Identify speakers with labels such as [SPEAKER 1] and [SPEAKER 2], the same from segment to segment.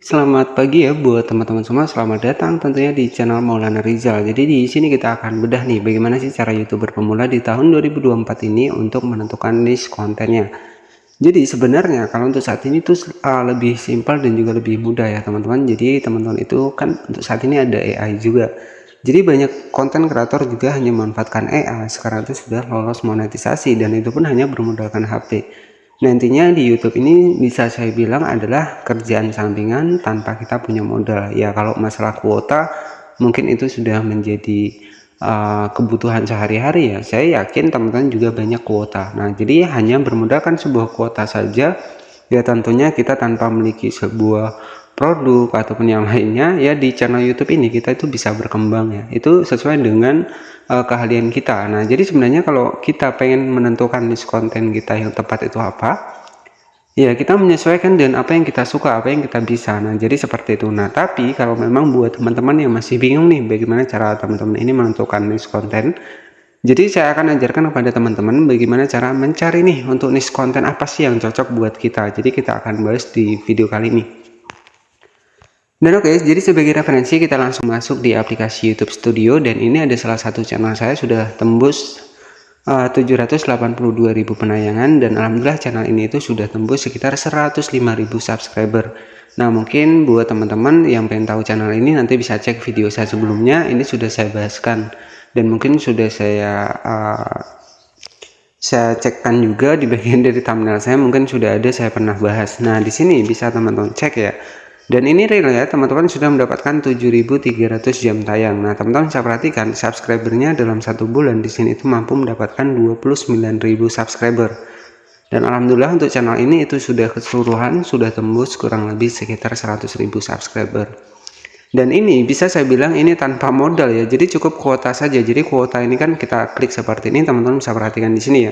[SPEAKER 1] Selamat pagi ya buat teman-teman semua. Selamat datang tentunya di channel Maulana Rizal. Jadi di sini kita akan bedah nih bagaimana sih cara YouTuber pemula di tahun 2024 ini untuk menentukan niche kontennya. Jadi sebenarnya kalau untuk saat ini tuh lebih simpel dan juga lebih mudah ya teman-teman. Jadi teman-teman itu kan untuk saat ini ada AI juga. Jadi banyak konten kreator juga hanya memanfaatkan AI. Sekarang itu sudah lolos monetisasi dan itu pun hanya bermodalkan HP. Nantinya di YouTube ini bisa saya bilang adalah kerjaan sampingan tanpa kita punya modal. Ya kalau masalah kuota mungkin itu sudah menjadi kebutuhan sehari-hari ya. Saya yakin teman-teman juga banyak kuota. Nah, jadi hanya bermodalkan sebuah kuota saja ya tentunya kita tanpa memiliki sebuah produk ataupun yang lainnya ya di channel YouTube ini kita itu bisa berkembang ya. Itu sesuai dengan keahlian kita. Nah, jadi sebenarnya kalau kita pengen menentukan niche konten kita yang tepat itu apa? Ya, kita menyesuaikan dengan apa yang kita suka, apa yang kita bisa. Nah, jadi seperti itu. Nah, tapi kalau memang buat teman-teman yang masih bingung nih bagaimana cara teman-teman ini menentukan niche konten, jadi saya akan ajarkan kepada teman-teman bagaimana cara mencari nih untuk niche konten apa sih yang cocok buat kita. Jadi kita akan bahas di video kali ini. Dan oke, jadi sebagai referensi kita langsung masuk di aplikasi YouTube Studio dan ini ada salah satu channel saya sudah tembus 782.000 penayangan dan alhamdulillah channel ini itu sudah tembus sekitar 105.000 subscriber. Nah, mungkin buat teman-teman yang pengen tahu channel ini nanti bisa cek video saya sebelumnya, ini sudah saya bahaskan dan mungkin sudah saya cekkan juga di bagian dari thumbnail saya, mungkin sudah ada saya pernah bahas. Nah, di sini bisa teman-teman cek ya. Dan ini real ya, teman-teman sudah mendapatkan 7.300 jam tayang. Nah, teman-teman bisa perhatikan subscribernya dalam 1 bulan di sini itu mampu mendapatkan 29.000 subscriber. Dan alhamdulillah untuk channel ini itu sudah keseluruhan sudah tembus kurang lebih sekitar 100.000 subscriber. Dan ini bisa saya bilang ini tanpa modal ya, jadi cukup kuota saja. Jadi kuota ini kan kita klik seperti ini, teman-teman bisa perhatikan di sini ya.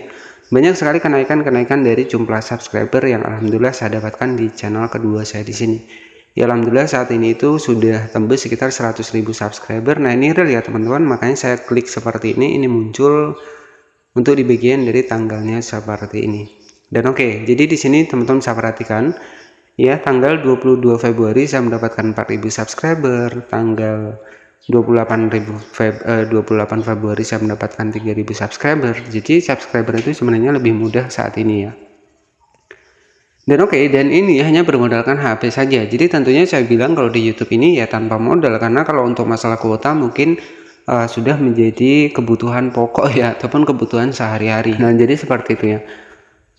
[SPEAKER 1] Banyak sekali kenaikan-kenaikan dari jumlah subscriber yang alhamdulillah saya dapatkan di channel kedua saya di sini. Ya alhamdulillah saat ini itu sudah tembus sekitar 100.000 subscriber. Nah, ini real ya teman-teman, makanya saya klik seperti ini muncul untuk di bagian dari tanggalnya seperti ini. Dan oke, jadi di sini teman-teman bisa perhatikan ya, tanggal 22 Februari saya mendapatkan 4.000 subscriber, tanggal 28 Februari saya mendapatkan 3.000 subscriber. Jadi subscriber itu sebenarnya lebih mudah saat ini ya. Dan oke, dan ini hanya bermodalkan HP saja. Jadi tentunya saya bilang kalau di YouTube ini ya tanpa modal, karena kalau untuk masalah kuota mungkin sudah menjadi kebutuhan pokok ya, ataupun kebutuhan sehari-hari. Nah, jadi seperti itu ya.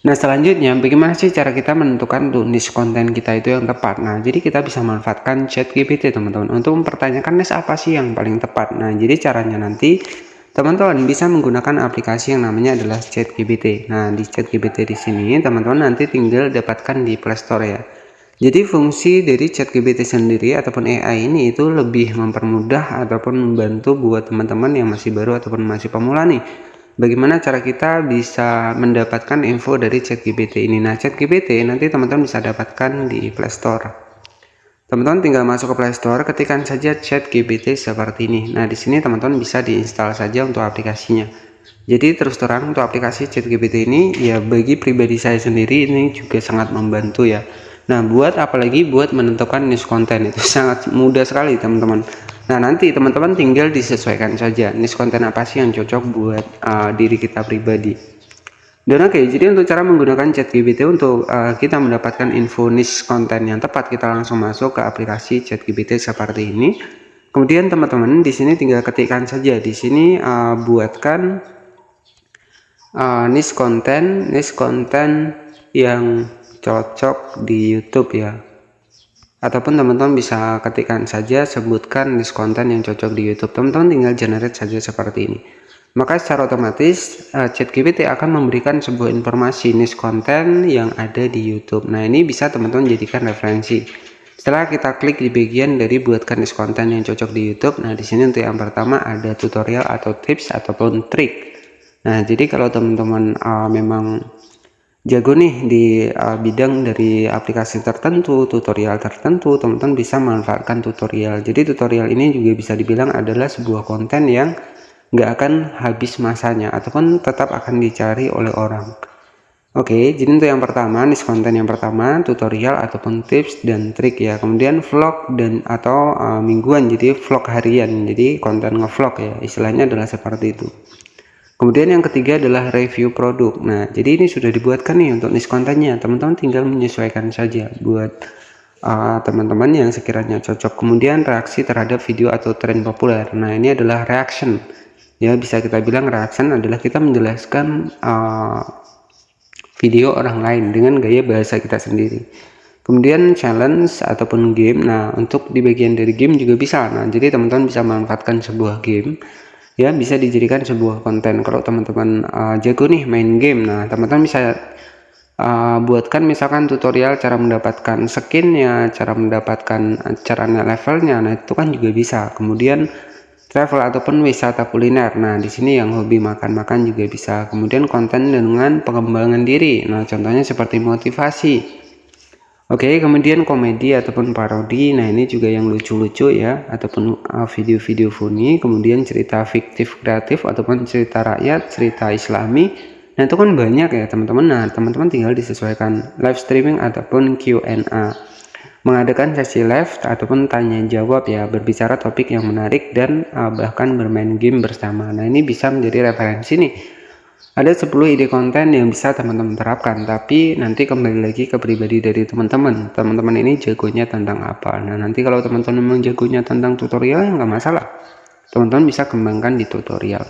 [SPEAKER 1] Nah, selanjutnya bagaimana sih cara kita menentukan tuh niche konten kita itu yang tepat? Nah, jadi kita bisa manfaatkan ChatGPT teman-teman untuk mempertanyakan niche apa sih yang paling tepat. Nah, jadi caranya nanti teman-teman bisa menggunakan aplikasi yang namanya adalah ChatGPT. Nah, di ChatGPT di sini teman-teman nanti tinggal dapatkan di Play Store ya. Jadi fungsi dari ChatGPT sendiri ataupun AI ini itu lebih mempermudah ataupun membantu buat teman-teman yang masih baru ataupun masih pemula nih. Bagaimana cara kita bisa mendapatkan info dari ChatGPT ini? Nah, ChatGPT nanti teman-teman bisa dapatkan di Play Store. Teman-teman tinggal masuk ke Play Store, ketikkan saja ChatGPT seperti ini. Nah, di sini teman-teman bisa diinstal saja untuk aplikasinya. Jadi terus terang untuk aplikasi ChatGPT ini ya bagi pribadi saya sendiri ini juga sangat membantu ya. Nah, apalagi buat menentukan niche konten itu sangat mudah sekali teman-teman. Nah, nanti teman-teman tinggal disesuaikan saja niche konten apa sih yang cocok buat diri kita pribadi. Dan oke, jadi untuk cara menggunakan ChatGPT untuk kita mendapatkan info niche konten yang tepat, kita langsung masuk ke aplikasi ChatGPT seperti ini. Kemudian teman-teman di sini tinggal ketikkan saja di sini buatkan niche konten yang cocok di YouTube ya. Ataupun teman-teman bisa ketikkan saja sebutkan niche konten yang cocok di YouTube. Teman-teman tinggal generate saja seperti ini. Maka secara otomatis ChatGPT akan memberikan sebuah informasi niche konten yang ada di YouTube. Nah, ini bisa teman-teman jadikan referensi. Setelah kita klik di bagian dari buatkan niche konten yang cocok di YouTube, nah di sini untuk yang pertama ada tutorial atau tips ataupun trik. Nah, jadi kalau teman-teman memang jago nih di bidang dari aplikasi tertentu, tutorial tertentu, teman-teman bisa memanfaatkan tutorial. Jadi tutorial ini juga bisa dibilang adalah sebuah konten yang nggak akan habis masanya ataupun tetap akan dicari oleh orang. Oke, jadi untuk yang pertama, niche konten yang pertama, tutorial ataupun tips dan trik ya. Kemudian vlog dan atau mingguan, jadi vlog harian, jadi konten ngevlog ya, istilahnya adalah seperti itu. Kemudian yang ketiga adalah review produk. Nah, jadi ini sudah dibuatkan nih untuk niche kontennya. Teman-teman tinggal menyesuaikan saja buat teman-teman yang sekiranya cocok. Kemudian reaksi terhadap video atau tren populer. Nah, ini adalah reaction. Ya, bisa kita bilang reaction adalah kita menjelaskan video orang lain dengan gaya bahasa kita sendiri. Kemudian challenge ataupun game. Nah, untuk di bagian dari game juga bisa. Nah, jadi teman-teman bisa memanfaatkan sebuah game ya, bisa dijadikan sebuah konten. Kalau teman-teman jago nih main game, nah teman-teman bisa buatkan misalkan tutorial cara mendapatkan skinnya, cara mendapatkan caranya levelnya. Nah, itu kan juga bisa. Kemudian travel ataupun wisata kuliner. Nah, di sini yang hobi makan-makan juga bisa. Kemudian konten dengan pengembangan diri. Nah, contohnya seperti motivasi. Oke, kemudian komedi ataupun parodi. Nah, ini juga yang lucu-lucu ya, ataupun video-video funny. Kemudian cerita fiktif kreatif ataupun cerita rakyat, cerita Islami. Nah, itu kan banyak ya, teman-teman. Nah, teman-teman tinggal disesuaikan live streaming ataupun Q&A. Mengadakan sesi live ataupun tanya jawab ya, berbicara topik yang menarik dan bahkan bermain game bersama. Nah, ini bisa menjadi referensi nih. Ada 10 ide konten yang bisa teman-teman terapkan, tapi nanti kembali lagi ke pribadi dari teman-teman. Teman-teman ini jagonya tentang apa. Nah, nanti kalau teman-teman memang jagonya tentang tutorial, ya nggak masalah. Teman-teman bisa kembangkan di tutorial.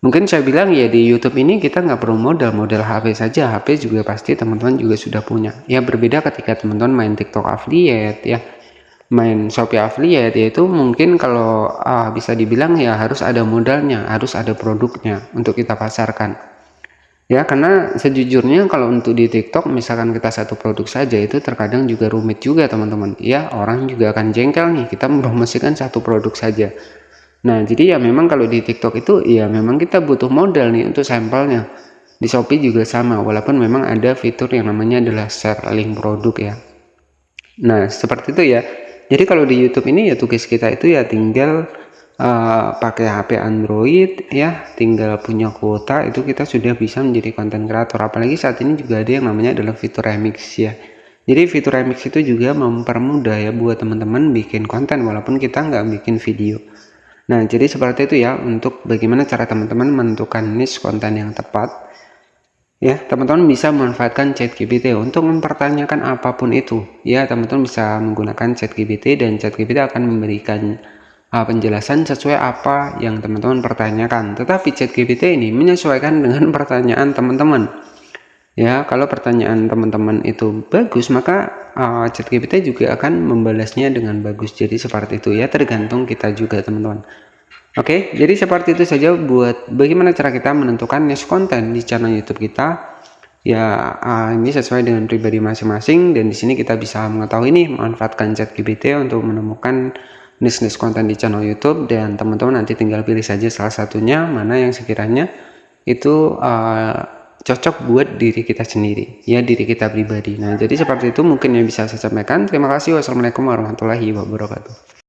[SPEAKER 1] Mungkin saya bilang ya, di YouTube ini kita nggak perlu modal HP saja. HP juga pasti teman-teman juga sudah punya. Ya, berbeda ketika teman-teman main TikTok affiliate ya, main Shopee affiliate, yaitu mungkin kalau bisa dibilang ya harus ada modalnya, harus ada produknya untuk kita pasarkan. Ya, karena sejujurnya kalau untuk di TikTok misalkan kita satu produk saja itu terkadang juga rumit juga teman-teman. Ya, orang juga akan jengkel nih kita mempromosikan satu produk saja. Nah, jadi ya memang kalau di TikTok itu ya memang kita butuh modal nih untuk sampelnya. Di Shopee juga sama, walaupun memang ada fitur yang namanya adalah share link produk ya. Nah, seperti itu ya. Jadi kalau di YouTube ini ya tugas kita itu ya tinggal pakai HP Android ya, tinggal punya kuota, itu kita sudah bisa menjadi konten kreator. Apalagi saat ini juga ada yang namanya adalah fitur remix ya. Jadi fitur remix itu juga mempermudah ya buat teman-teman bikin konten walaupun kita nggak bikin video. Nah, jadi seperti itu ya untuk bagaimana cara teman-teman menentukan niche konten yang tepat. Ya, teman-teman bisa memanfaatkan ChatGPT untuk mempertanyakan apapun itu. Ya, teman-teman bisa menggunakan ChatGPT dan ChatGPT akan memberikan penjelasan sesuai apa yang teman-teman pertanyakan. Tetapi ChatGPT ini menyesuaikan dengan pertanyaan teman-teman. Ya, kalau pertanyaan teman-teman itu bagus, maka ChatGPT juga akan membalasnya dengan bagus. Jadi seperti itu ya, tergantung kita juga teman-teman. Oke, jadi seperti itu saja buat bagaimana cara kita menentukan niche konten di channel YouTube kita. Ya, ini sesuai dengan pribadi masing-masing dan di sini kita bisa mengetahui nih manfaatkan ChatGPT untuk menemukan niche konten di channel YouTube, dan teman-teman nanti tinggal pilih saja salah satunya mana yang sekiranya itu cocok buat diri kita sendiri, ya diri kita pribadi. Nah, jadi seperti itu mungkin yang bisa saya sampaikan. Terima kasih. Wassalamualaikum warahmatullahi wabarakatuh.